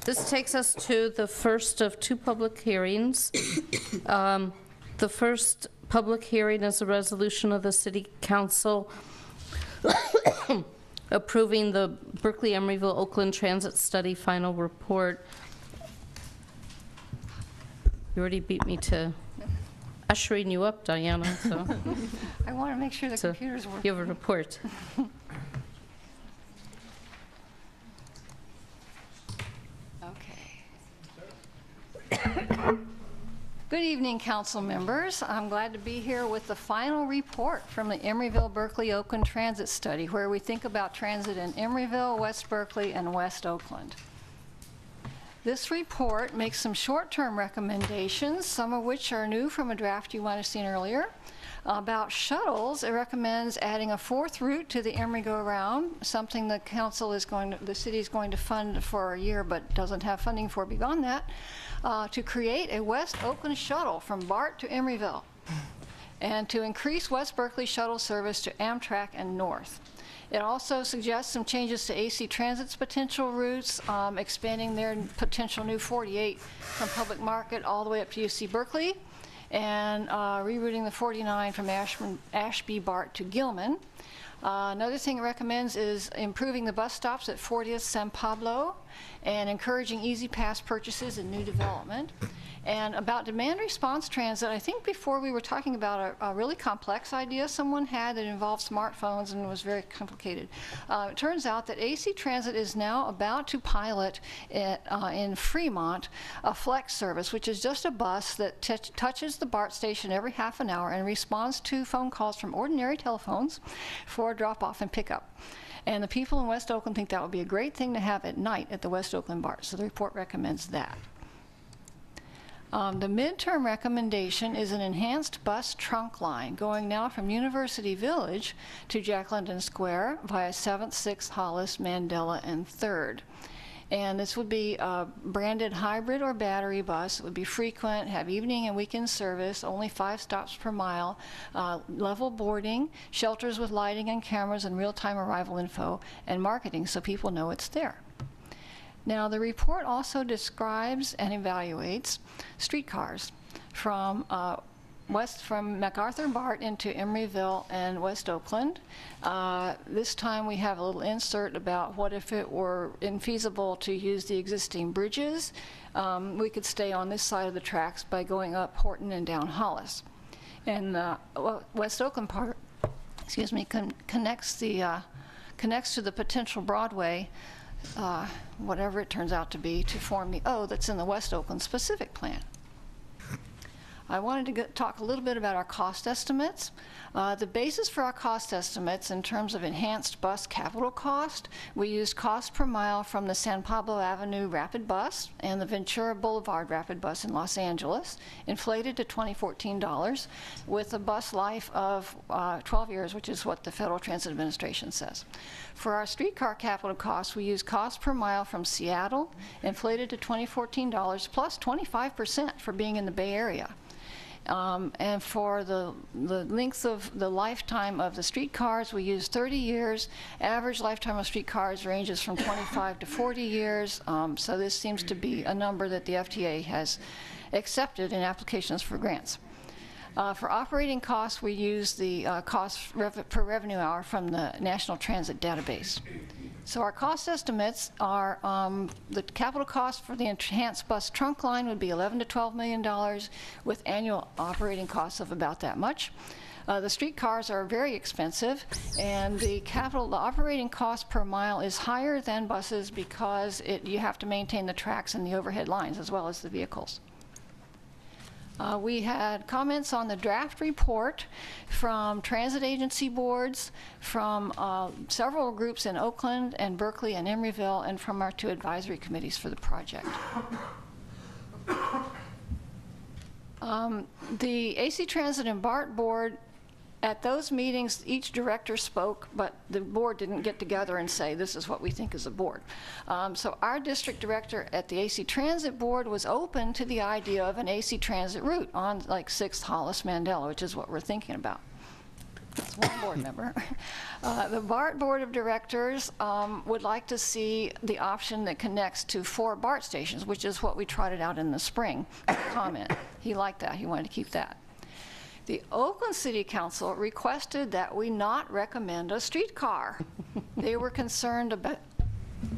This takes us to the first of two public hearings. The first public hearing is a resolution of the City Council approving the Berkeley-Emeryville-Oakland Transit Study final report. You already beat me to ushering you up, Diana, so. I want to make sure the computers work. You have a report. Okay. Good evening, council members. I'm glad to be here with the final report from the Emeryville-Berkeley-Oakland Transit Study, where we think about transit in Emeryville, West Berkeley, and West Oakland. This report makes some short-term recommendations, some of which are new from a draft you might have seen earlier. About shuttles, it recommends adding a fourth route to the Emery go-around, something the council is going to, the city is going to fund for a year but doesn't have funding for beyond that, to create a West Oakland shuttle from BART to Emeryville, and to increase West Berkeley shuttle service to Amtrak and North. It also suggests some changes to AC Transit's potential routes, expanding their potential new 48 from Public Market all the way up to UC Berkeley, and rerouting the 49 from Ashby BART to Gilman. Another thing it recommends is improving the bus stops at 40th San Pablo and encouraging easy pass purchases in new development. And about demand response transit, I think before we were talking about a really complex idea someone had that involved smartphones and was very complicated. It turns out that AC Transit is now about to pilot in Fremont a flex service, which is just a bus that touches the BART station every half an hour and responds to phone calls from ordinary telephones for drop-off and pickup. And the people in West Oakland think that would be a great thing to have at night at the West Oakland BART, so the report recommends that. The midterm recommendation is an enhanced bus trunk line going now from University Village to Jack London Square via 7th, 6th, Hollis, Mandela, and 3rd. And this would be a branded hybrid or battery bus. It would be frequent, have evening and weekend service, only 5 stops per mile, level boarding, shelters with lighting and cameras and real-time arrival info, and marketing so people know it's there. Now, the report also describes and evaluates streetcars from MacArthur BART into Emeryville and West Oakland. This time we have a little insert about what if it were infeasible to use the existing bridges. We could stay on this side of the tracks by going up Horton and down Hollis. And the West Oakland part, excuse me, connects to the potential Broadway, whatever it turns out to be, to form the O that's in the West Oakland specific plan. I wanted to talk a little bit about our cost estimates. The basis for our cost estimates in terms of enhanced bus capital cost, we used cost per mile from the San Pablo Avenue Rapid Bus and the Ventura Boulevard Rapid Bus in Los Angeles, inflated to $2014, with a bus life of 12 years, which is what the Federal Transit Administration says. For our streetcar capital costs, we use cost per mile from Seattle, inflated to $2014, plus 25% for being in the Bay Area. And for the length of the lifetime of the streetcars, we use 30 years. Average lifetime of streetcars ranges from 25 to 40 years. So this seems to be a number that the FTA has accepted in applications for grants. For operating costs, we use the cost per revenue hour from the National Transit Database. So our cost estimates are the capital cost for the enhanced bus trunk line would be $11 to $12 million with annual operating costs of about that much. The streetcars are very expensive, and the operating cost per mile is higher than buses because you have to maintain the tracks and the overhead lines as well as the vehicles. We had comments on the draft report from transit agency boards, from several groups in Oakland and Berkeley and Emeryville, and from our 2 advisory committees for the project. The AC Transit and BART board, at those meetings, each director spoke, but the board didn't get together and say, this is what we think is a board. So our district director at the AC Transit board was open to the idea of an AC Transit route on like 6th Hollis Mandela, which is what we're thinking about. That's one board member. The BART Board of Directors would like to see the option that connects to 4 BART stations, which is what we trotted out in the spring. Comment. He liked that. He wanted to keep that. The Oakland City Council requested that we not recommend a streetcar. They were concerned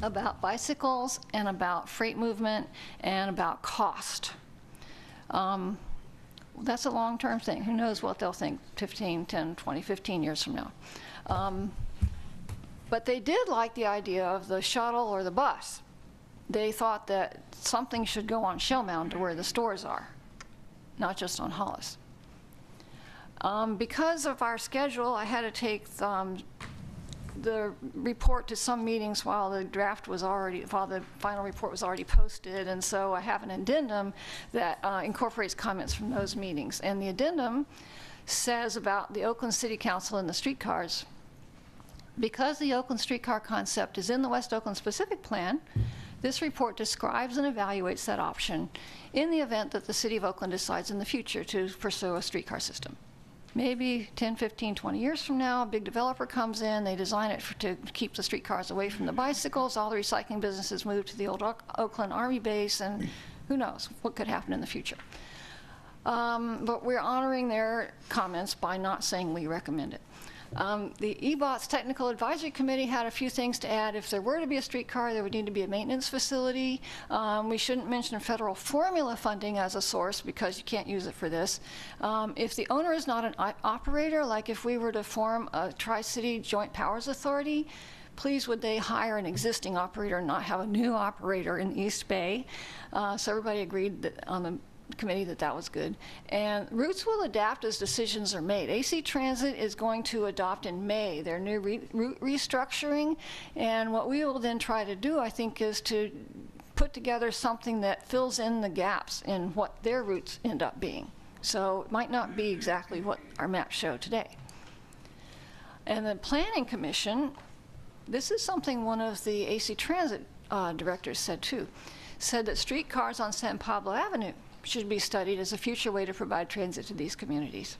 about bicycles and about freight movement and about cost. That's a long-term thing. Who knows what they'll think 15, 10, 20, 15 years from now. But they did like the idea of the shuttle or the bus. They thought that something should go on Shell Mound to where the stores are, not just on Hollis. Because of our schedule, I had to take the report to some meetings while the final report was already posted, and so I have an addendum that incorporates comments from those meetings. And the addendum says about the Oakland City Council and the streetcars, because the Oakland streetcar concept is in the West Oakland specific plan, this report describes and evaluates that option in the event that the City of Oakland decides in the future to pursue a streetcar system. Maybe 10, 15, 20 years from now, a big developer comes in, they design it to keep the streetcars away from the bicycles, all the recycling businesses move to the old Oakland Army base, and who knows what could happen in the future. But we're honoring their comments by not saying we recommend it. The EBOTS Technical Advisory Committee had a few things to add. If there were to be a streetcar, there would need to be a maintenance facility. We shouldn't mention federal formula funding as a source because you can't use it for this. If the owner is not an operator, like if we were to form a Tri-City Joint Powers Authority, please would they hire an existing operator and not have a new operator in East Bay. So everybody agreed that on the committee that was good. And routes will adapt as decisions are made. AC Transit is going to adopt in May their new route restructuring, and what we will then try to do, I think, is to put together something that fills in the gaps in what their routes end up being. So it might not be exactly what our maps show today. And the Planning Commission, this is something one of the AC Transit directors said too, said that streetcars on San Pablo Avenue should be studied as a future way to provide transit to these communities.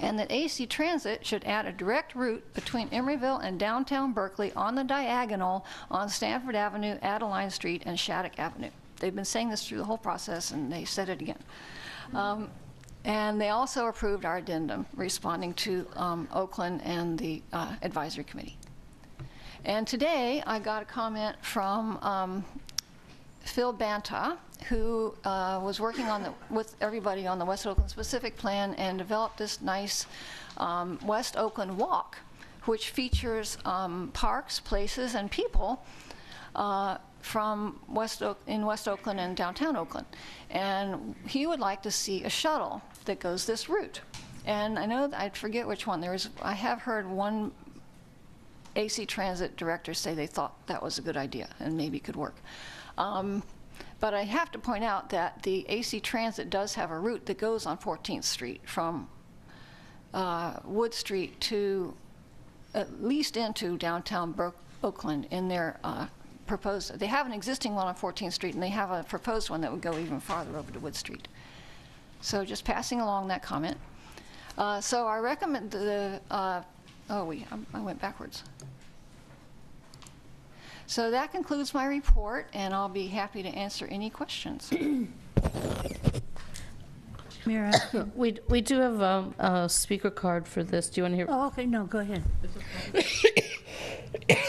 And that AC Transit should add a direct route between Emeryville and downtown Berkeley on the diagonal on Stanford Avenue, Adeline Street, and Shattuck Avenue. They've been saying this through the whole process, and they said it again. And they also approved our addendum responding to Oakland and the advisory committee. And today I got a comment from Phil Banta, who was working on with everybody on the West Oakland specific plan and developed this nice West Oakland walk, which features parks, places, and people from West Oakland and downtown Oakland. And he would like to see a shuttle that goes this route. And I know, I forget which one. I have heard one AC Transit director say they thought that was a good idea and maybe could work. But I have to point out that the AC Transit does have a route that goes on 14th Street from Wood Street to at least into downtown Oakland in their proposed. They have an existing one on 14th Street, and they have a proposed one that would go even farther over to Wood Street. So just passing along that comment. So I recommend I went backwards. So that concludes my report, and I'll be happy to answer any questions. Mayor, We do have a speaker card for this. Do you want to hear? oh, okay, no, go ahead.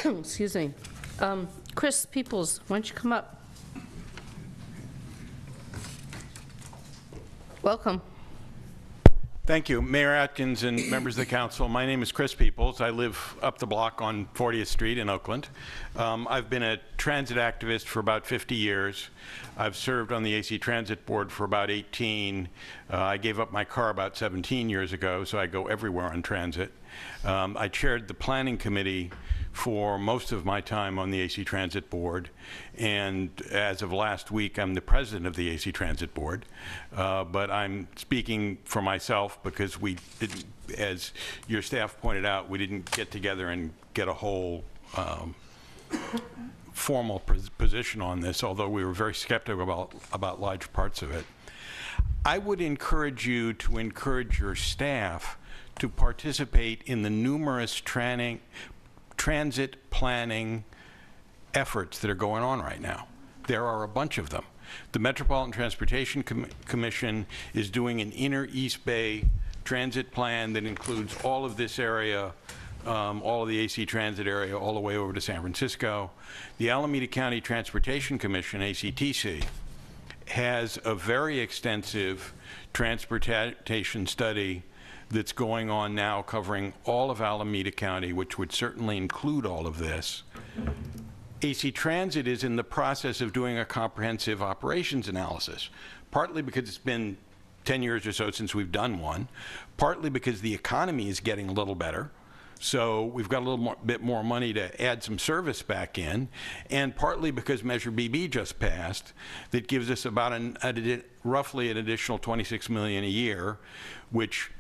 Excuse me. Chris Peoples, why don't you come up? Welcome. Thank you, Mayor Atkins and members of the council. My name is Chris Peoples. I live up the block on 40th Street in Oakland. I've been a transit activist for about 50 years. I've served on the AC Transit Board for about 18. I gave up my car about 17 years ago, so I go everywhere on transit. I chaired the planning committee for most of my time on the AC Transit Board, and as of last week, I'm the president of the AC Transit Board. But I'm speaking for myself because we didn't, as your staff pointed out, we didn't get together and get a whole formal position on this, although we were very skeptical about large parts of it. I would encourage you to encourage your staff to participate in the numerous transit planning efforts that are going on right now. There are a bunch of them. The Metropolitan Transportation Commission is doing an inner East Bay transit plan that includes all of this area, all of the AC Transit area, all the way over to San Francisco. The Alameda County Transportation Commission, ACTC, has a very extensive transportation study that's going on now covering all of Alameda County, which would certainly include all of this. AC Transit is in the process of doing a comprehensive operations analysis, partly because it's been 10 years or so since we've done one, partly because the economy is getting a little better, so we've got a little bit more money to add some service back in, and partly because Measure BB just passed that gives us about roughly an additional $26 million a year, which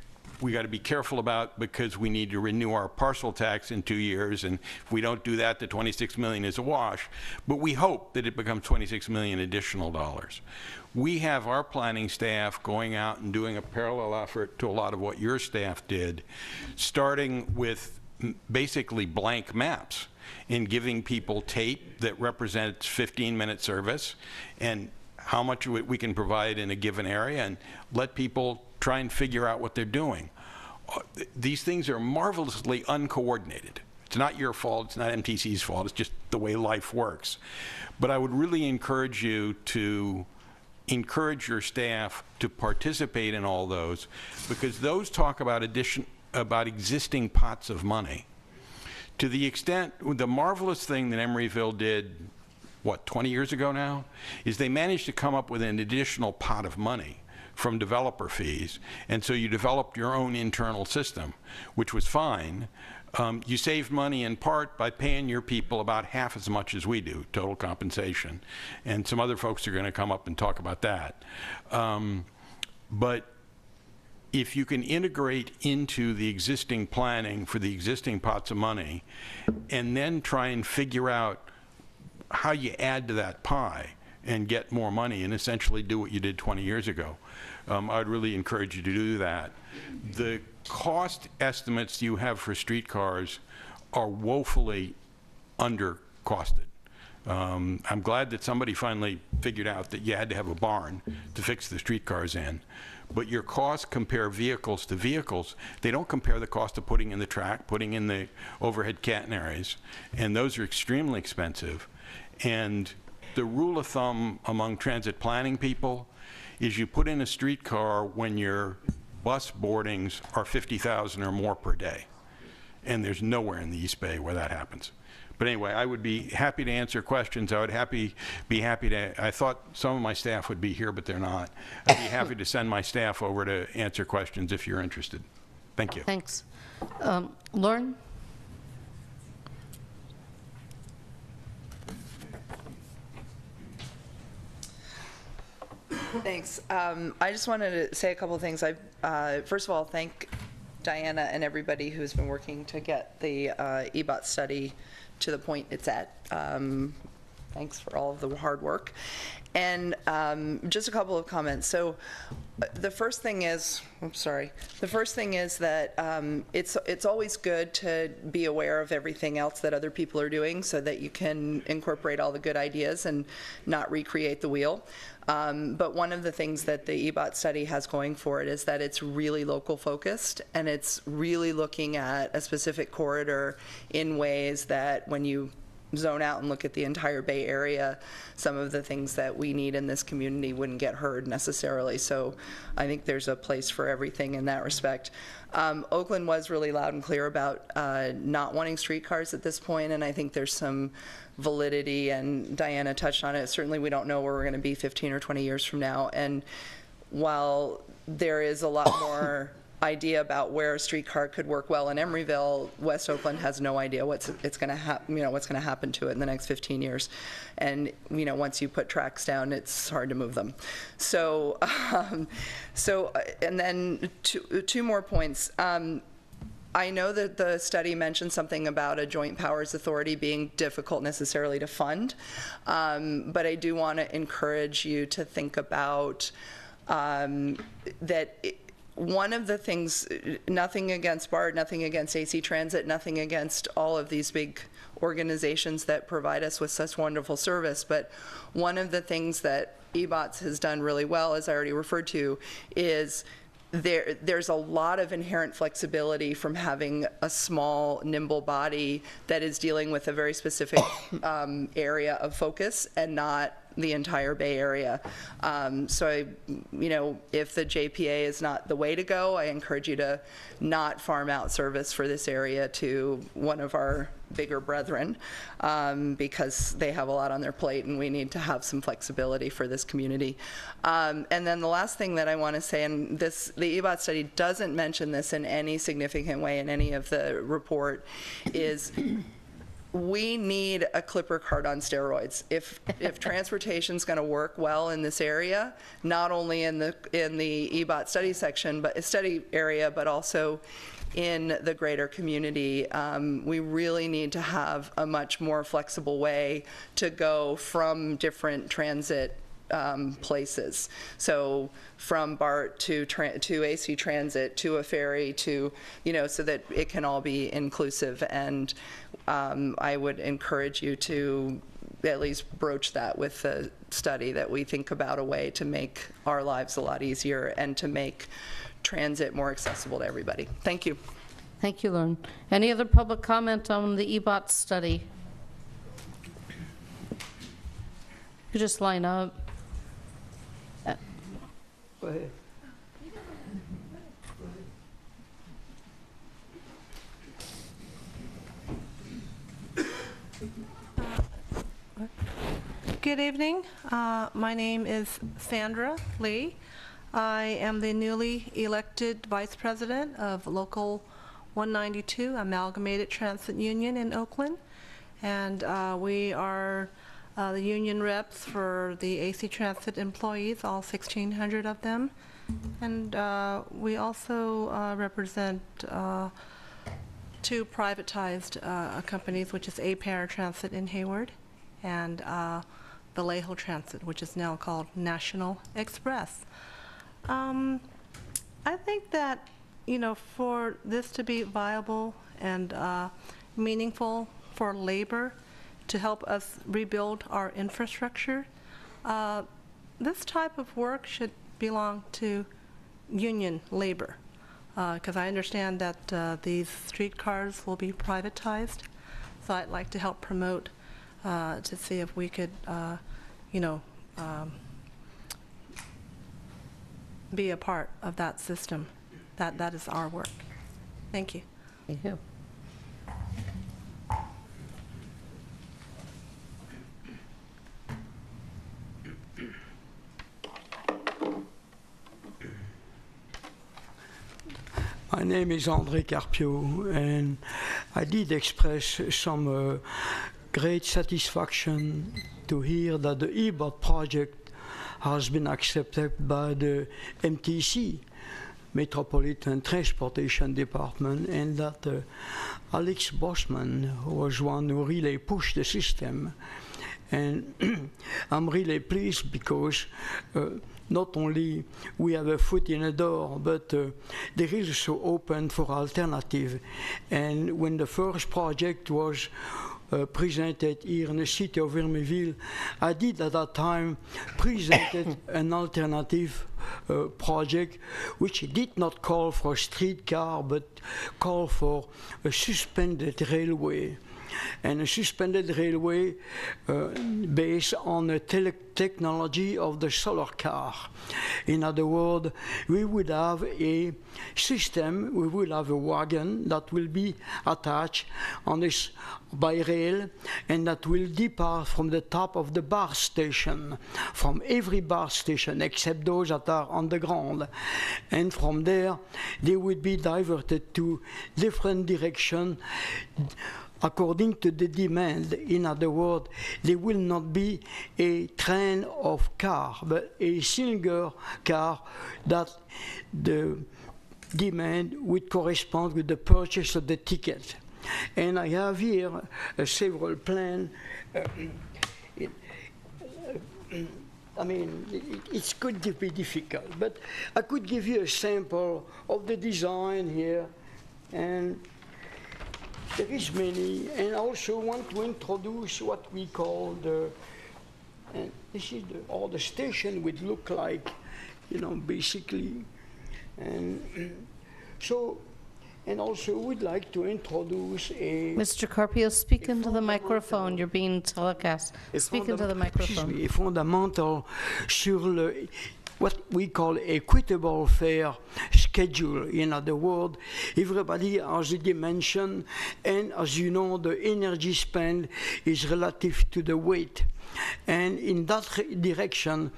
we got to be careful about because we need to renew our parcel tax in 2 years, and if we don't do that, the $26 million is a wash. But we hope that it becomes $26 million additional dollars. We have our planning staff going out and doing a parallel effort to a lot of what your staff did, starting with basically blank maps and giving people tape that represents 15-minute service and how much we can provide in a given area, and let people try and figure out what they're doing. These things are marvelously uncoordinated. It's not your fault, it's not MTC's fault, it's just the way life works. But I would really encourage you to encourage your staff to participate in all those, because those talk about existing pots of money. To the extent, the marvelous thing that Emeryville did, what, 20 years ago now, is they managed to come up with an additional pot of money from developer fees, and so you developed your own internal system, which was fine. You saved money in part by paying your people about half as much as we do, total compensation, and some other folks are going to come up and talk about that. But if you can integrate into the existing planning for the existing pots of money, and then try and figure out how you add to that pie and get more money and essentially do what you did 20 years ago, I'd really encourage you to do that. The cost estimates you have for streetcars are woefully under-costed. I'm glad that somebody finally figured out that you had to have a barn to fix the streetcars in. But your costs compare vehicles to vehicles. They don't compare the cost of putting in the track, putting in the overhead catenaries, and those are extremely expensive. And the rule of thumb among transit planning people is you put in a streetcar when your bus boardings are 50,000 or more per day. And there's nowhere in the East Bay where that happens. But anyway, I would be happy to answer questions. I would be happy to, I thought some of my staff would be here, but they're not. I'd be happy to send my staff over to answer questions if you're interested. Thank you. Thanks. Lauren? Thanks. I just wanted to say a couple of things. First of all, thank Diana and everybody who's been working to get the EBOTS study to the point it's at. Thanks for all of the hard work. And just a couple of comments. So the first thing is, the first thing is that it's always good to be aware of everything else that other people are doing so that you can incorporate all the good ideas and not recreate the wheel. But one of the things that the EBOTS study has going for it is that it's really local focused, and it's really looking at a specific corridor in ways that when you zone out and look at the entire Bay Area, some of the things that we need in this community wouldn't get heard necessarily. So I think there's a place for everything in that respect. Oakland was really loud and clear about not wanting streetcars at this point, and I think there's some validity, and Diana touched on it. Certainly we don't know where we're going to be 15 or 20 years from now, and while there is a lot more idea about where a streetcar could work well in Emeryville, West Oakland has no idea what's going to happen to it in the next 15 years. And once you put tracks down, it's hard to move them. So, and then two more points. I know that the study mentioned something about a joint powers authority being difficult necessarily to fund, but I do want to encourage you to think about that one of the things, nothing against BART, nothing against AC Transit, nothing against all of these big organizations that provide us with such wonderful service, but one of the things that EBOTS has done really well, as I already referred to, is there's a lot of inherent flexibility from having a small, nimble body that is dealing with a very specific area of focus and not the entire Bay Area. So if the JPA is not the way to go, I encourage you to not farm out service for this area to one of our bigger brethren, because they have a lot on their plate and we need to have some flexibility for this community. And then the last thing that I want to say, and the EBOTS study doesn't mention this in any significant way in any of the report, is we need a Clipper card on steroids. If transportation's going to work well in this area, not only in the EBOT study area, but also in the greater community, we really need to have a much more flexible way to go from different transit places. So from BART to AC Transit to a ferry to, so that it can all be inclusive. And I would encourage you to at least broach that with the study, that we think about a way to make our lives a lot easier and to make transit more accessible to everybody. Thank you. Thank you, Lauren. Any other public comment on the EBOTS study? You just line up. Go ahead. Good evening. My name is Sandra Lee. I am the newly elected Vice President of Local 192 Amalgamated Transit Union in Oakland. And we are the union reps for the AC Transit employees, all 1,600 of them. And we also represent two privatized companies, which is A Paratransit in Hayward and Vallejo Transit, which is now called National Express. I think that, for this to be viable and meaningful for labor to help us rebuild our infrastructure, this type of work should belong to union labor, because I understand that these streetcars will be privatized. So I'd like to help promote to see if we could, be a part of that system. That is our work. Thank you. Thank you. My name is André Carpio, and I did express some great satisfaction to hear that the EBOT project has been accepted by the MTC, Metropolitan Transportation Department, and that Alex Bossman was one who really pushed the system. And I'm really pleased because not only we have a foot in the door, but there is also open for alternative. And when the first project was presented here in the city of Emeryville, I did at that time presented an alternative project which did not call for a streetcar but called for a suspended railway. And a suspended railway based on the technology of the solar car. In other words, we would have a system, we will have a wagon that will be attached on this by rail, and that will depart from the top of the bar station, from every bar station except those that are underground. And from there, they would be diverted to different directions according to the demand. In other words, there will not be a train of car, but a single car that the demand would correspond with the purchase of the ticket. And I have here several plans. I mean, it could be difficult, but I could give you a sample of the design here, and there is many, and I also want to introduce what we call the, and this is all the station would look like, you know, basically, and so, and also would like to introduce a... Mr. Carpio, speak into the microphone. You're being telecast. Speak into the microphone. Excuse me, fondamental sur le, what we call equitable fare schedule. In other words, everybody has a dimension, and as you know, the energy spent is relative to the weight. And in that direction,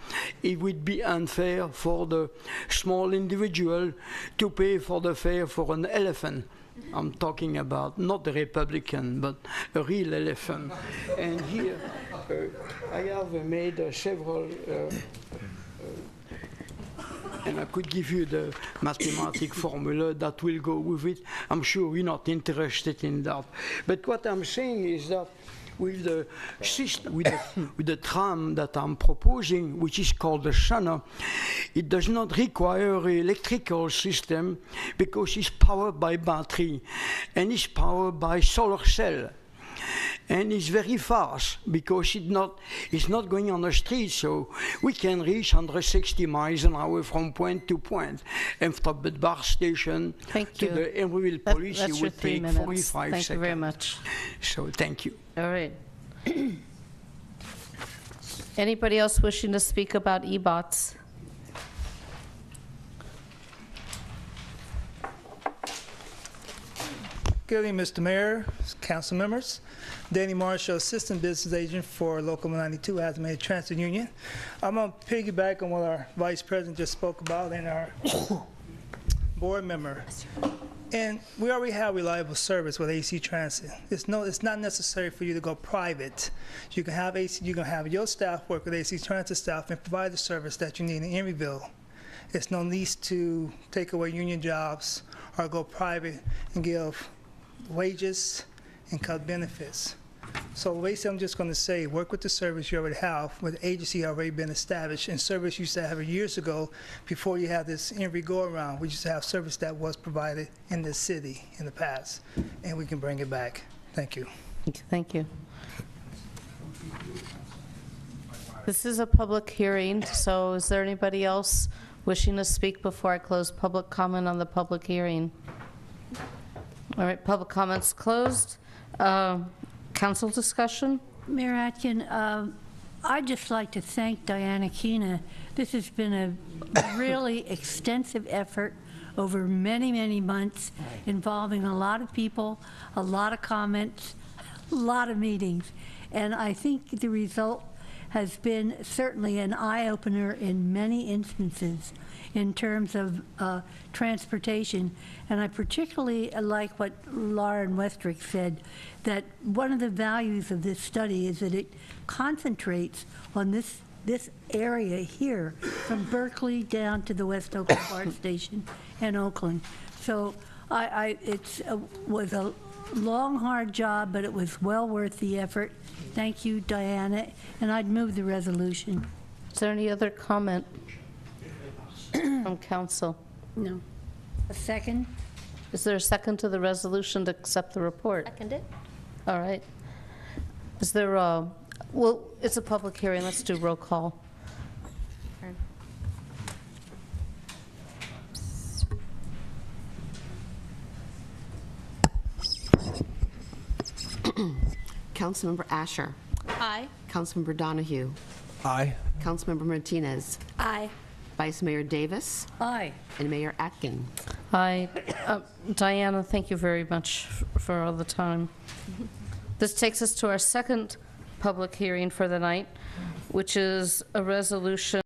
it would be unfair for the small individual to pay for the fare for an elephant. I'm talking about not the Republican, but a real elephant. And here, I have made several, and I could give you the mathematical formula that will go with it. I'm sure you're not interested in that. But what I'm saying is that with the system, with the tram that I'm proposing, which is called the Shunner, it does not require an electrical system because it's powered by battery and it's powered by solar cell. And it's very fast because it's not going on the street, so we can reach 160 miles an hour from point to point. And from the bar station to the Emeryville police, it would take 45 seconds. Thank you very much. So thank you. All right. Anybody else wishing to speak about EBOTS? Good evening, Mr. Mayor, council members. Danny Marshall, Assistant Business Agent for Local 192 Estimated Transit Union. I'm going to piggyback on what our Vice President just spoke about and our board member. And we already have reliable service with AC Transit. It's not necessary for you to go private. You can have AC, you can have your staff work with AC Transit staff and provide the service that you need in Emeryville. It's no need to take away union jobs or go private and give wages and cut benefits. So basically, I'm just going to say, work with the service you already have, with the agency already been established, and service you used to have years ago before you had this Emery go-around. We used to have service that was provided in this city in the past, and we can bring it back. Thank you. Thank you. This is a public hearing, so is there anybody else wishing to speak before I close public comment on the public hearing? All right, public comments closed. Council discussion? Mayor Atkin, I'd just like to thank Diana Kina. This has been a really extensive effort over many, many months, involving a lot of people, a lot of comments, a lot of meetings. And I think the result has been certainly an eye-opener in many instances in terms of transportation. And I particularly like what Lauren Westrick said, that one of the values of this study is that it concentrates on this area here, from Berkeley down to the West Oakland BART station and Oakland. So it was a long, hard job, but it was well worth the effort. Thank you, Diana, and I'd move the resolution. Is there any other comment from council? No. A second? Is there a second to the resolution to accept the report? Second it. All right. Is there a, well, it's a public hearing. Let's do roll call. Councilmember Asher. Aye. Councilmember Donahue. Aye. Councilmember Martinez. Aye. Vice Mayor Davis. Aye. And Mayor Atkin. Aye. Diana, thank you very much for all the time. This takes us to our second public hearing for the night, which is a resolution